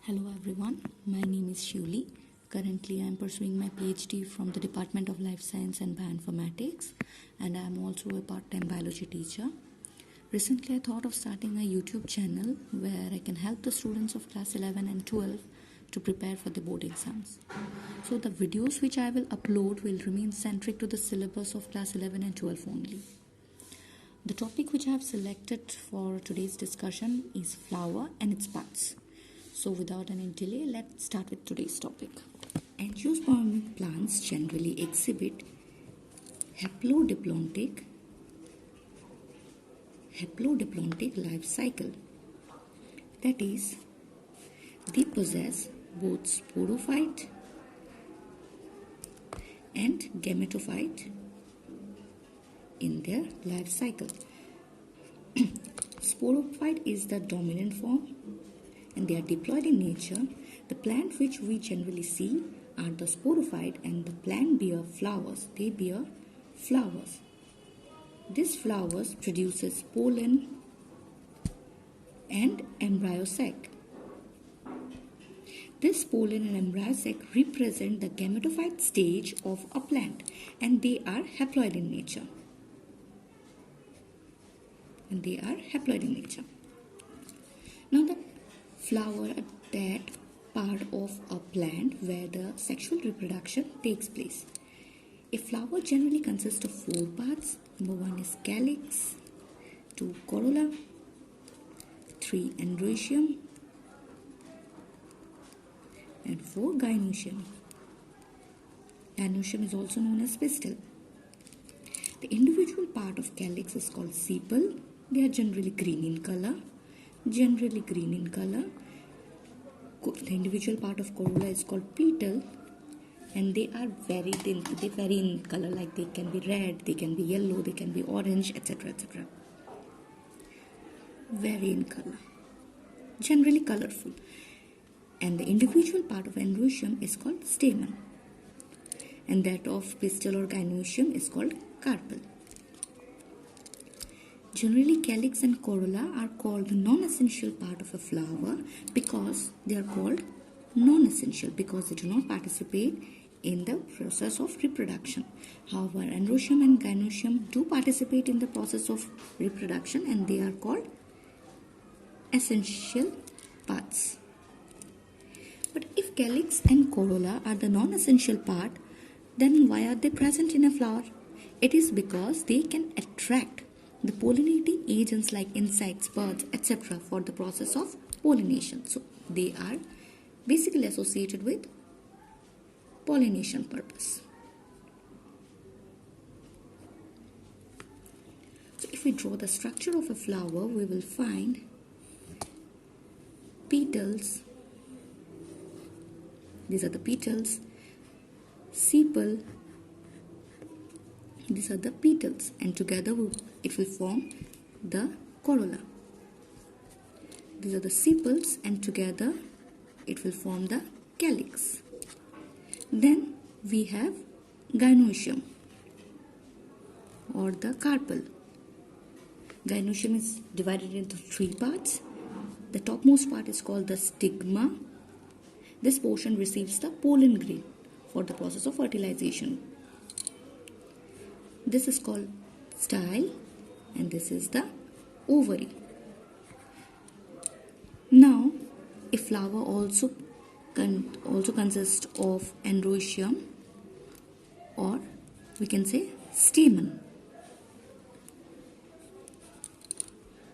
Hello everyone, my name is Shuli. Currently I am pursuing my PhD from the Department of Life Science and Bioinformatics, and I am also a part-time biology teacher. Recently I thought of starting a YouTube channel where I can help the students of class 11 and 12 to prepare for the board exams. So the videos which I will upload will remain centric to the syllabus of class 11 and 12 only. The topic which I have selected for today's discussion is flower and its parts. So without any delay, let's start with today's topic. Angiospermic plants generally exhibit haplodiploidic life cycle. That is, they possess both sporophyte and gametophyte in their life cycle. Sporophyte is the dominant form and they are diploid in nature. The plant which we generally see are the sporophyte, and the plant bear flowers. They bear flowers. These flowers produces pollen and embryo sac. This pollen and embryo sac represent the gametophyte stage of a plant, and they are haploid in nature. Now the flower are that part of a plant where the sexual reproduction takes place. A flower generally consists of 4 parts. Number 1 is calyx, 2 corolla, 3 androecium, and 4 gynoecium. Gynoecium is also known as pistil. The individual part of calyx is called sepal. They are generally green in color. The individual part of corolla is called petal, and they are very thin. They vary in color, like they can be red, they can be yellow, they can be orange, etc. Vary in color, generally colorful. And the individual part of androecium is called stamen, and that of pistil or gynoecium is called carpel. Generally, calyx and corolla are called the non-essential part of a flower because they are called non-essential because they do not participate in the process of reproduction. However, androecium and gynoecium do participate in the process of reproduction, and they are called essential parts. But if calyx and corolla are the non-essential part, then why are they present in a flower? It is because they can attract the pollinating agents like insects, birds, etc. for the process of pollination. So they are basically associated with pollination purpose. So if we draw the structure of a flower, we will find petals. These are the petals. Sepal. These are the petals, and together it will form the corolla. These are the sepals, and together it will form the calyx. Then we have gynoecium or the carpel. Gynoecium is divided into 3 parts. The topmost part is called the stigma. This portion receives the pollen grain for the process of fertilization. This is called style, and this is the ovary. Now, a flower also consists of androecium, or we can say stamen.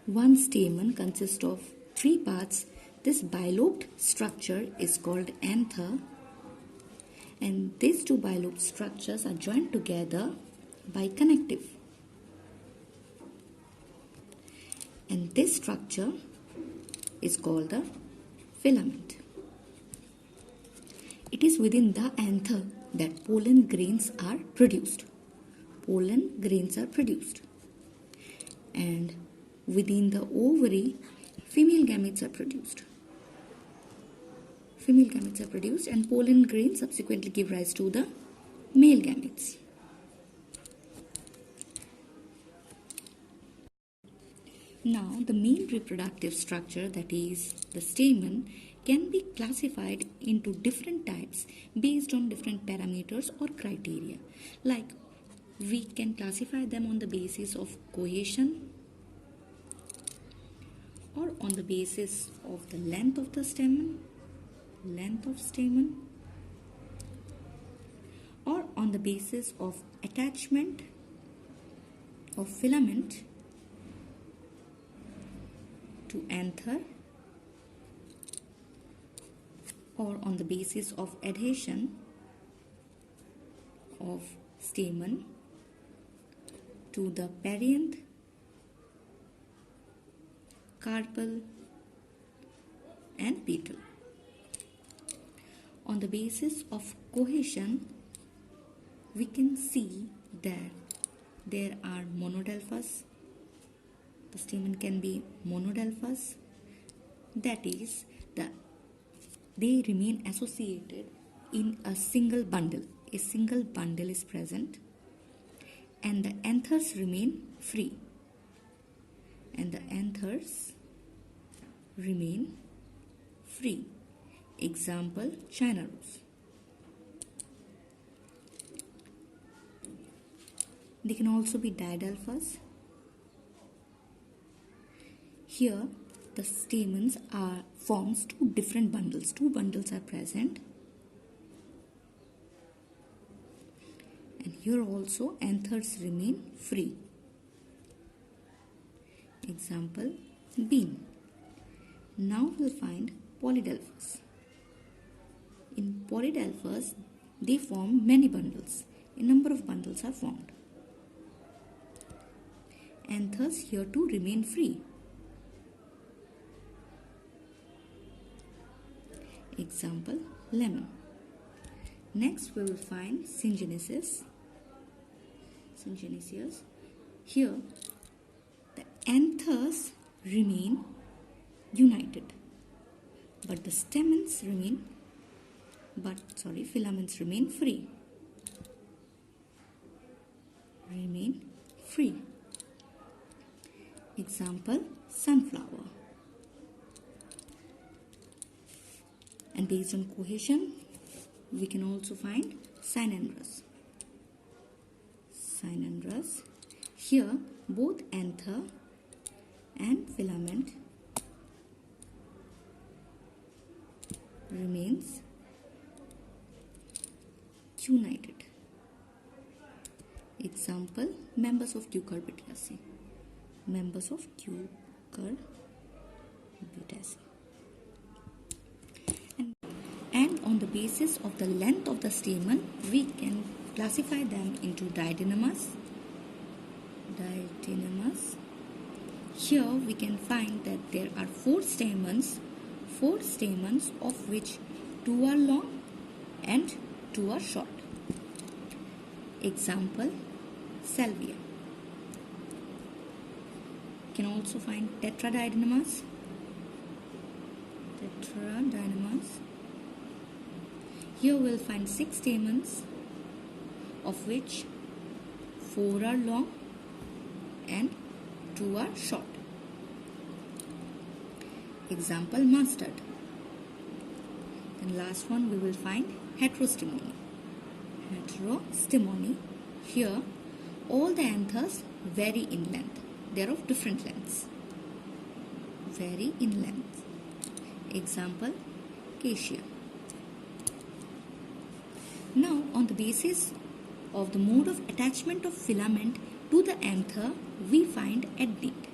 One stamen consists of 3 parts. This bilobed structure is called anther, and these 2 bilobed structures are joined together by connective, and this structure is called the filament. It is within the anther that pollen grains are produced. And within the ovary, female gametes are produced, and pollen grains subsequently give rise to the male gametes. Now, the male reproductive structure, that is the stamen, can be classified into different types based on different parameters or criteria. Like we can classify them on the basis of cohesion, or on the basis of the length of the stamen, or on the basis of attachment of filament to anther, or on the basis of adhesion of stamen to the perianth, carpel and petal. On the basis of cohesion, we can see that there are monodelphous. The stamen can be monodelphous, that is, they remain associated in a single bundle. A single bundle is present, and the anthers remain free. Example, China rose. They can also be didelphous. Here, the stamens forms two different bundles. Two bundles are present. And here also anthers remain free. Example, bean. Now we'll find polydelphous. In polydelphous, they form many bundles. A number of bundles are formed. Anthers here too remain free. Example, lemon. Next we will find syngenesis. Here the anthers remain united, but the filaments remain free. Example, sunflower. And based on cohesion, we can also find cynandrous. Here, both anther and filament remains united. Example, members of Cucurbitaceae. And on the basis of the length of the stamen, we can classify them into diadenomous. Here we can find that there are four stamens, of which two are long and two are short. Example, salvia. You can also find tetradiadenomous. Here we'll find 6 stamens, of which 4 are long and 2 are short. Example, mustard. And last one we will find heterostemony. Here all the anthers vary in length. They are of different lengths. Example, cassia. Now, on the basis of the mode of attachment of filament to the anther, we find addate.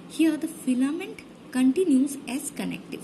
Here, the filament continues as connective.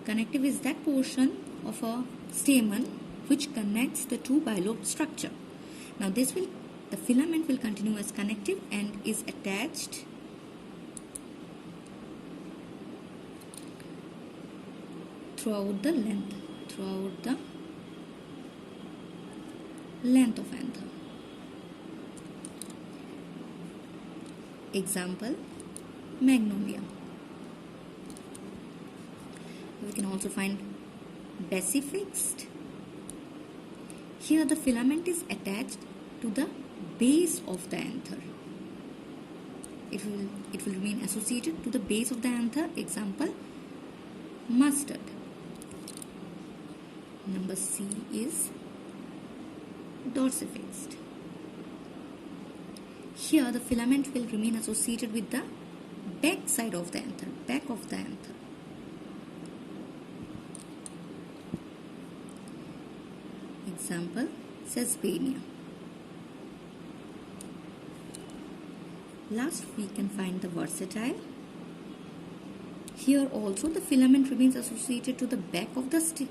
Connective is that portion of a stamen which connects the two bilobed structure. Now, the filament will continue as connective and is attached throughout the length of anther. Example, magnolia. We can also find basifixed. Here the filament is attached to the base of the anther. It will remain associated to the base of the anther. Example, mustard. Number C is dorsifixed. Here the filament will remain associated with the back side of the anther, back of the anther. Example, sesbania. Last we can find the versatile. Here also the filament remains associated to the back of the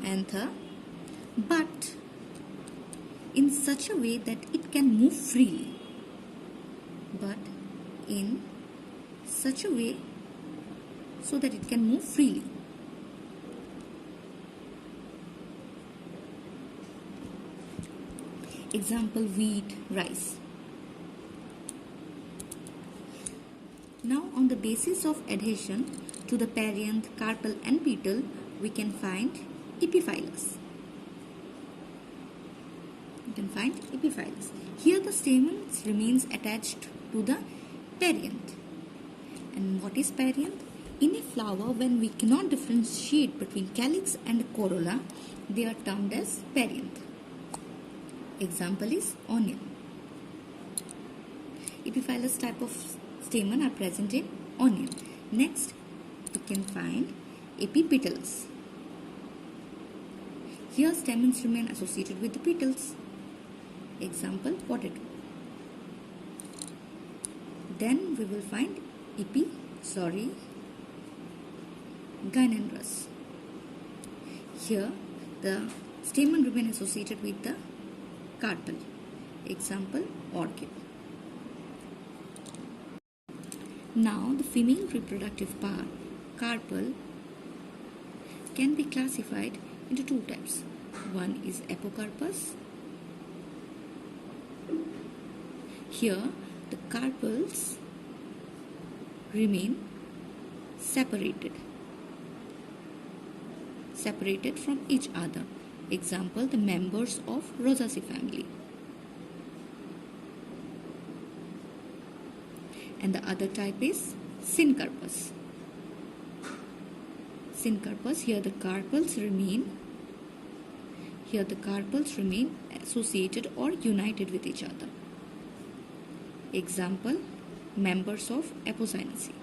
anther, but in such a way that it can move freely. But in such a way so that it can move freely. Example, wheat, rice. Now on the basis of adhesion to the perianth, carpel and petal, we can find epiphyllus. Here the stamens remains attached to the perianth. And what is perianth? In a flower, when we cannot differentiate between calyx and corolla, they are termed as perianth. Example is onion. Epiphyllus type of stamen are present in onion. Next, we can find epipetals. Here stamens remain associated with the petals. Example, potato. Then we will find gynandrous. Here the stamen remain associated with the carpel. Example, orchid. Now the female reproductive part, carpel, can be classified into two types. One is apocarpus. Here the carpels remain separated from each other. Example, the members of Rosaceae family. And the other type is syncarpus. Here the carpels remain associated or united with each other. Example, members of Apocynaceae.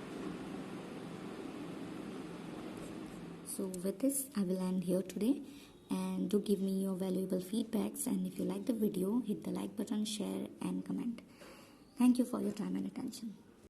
So with this, I will end here today, and do give me your valuable feedbacks, and if you like the video, hit the like button, share and comment. Thank you for your time and attention.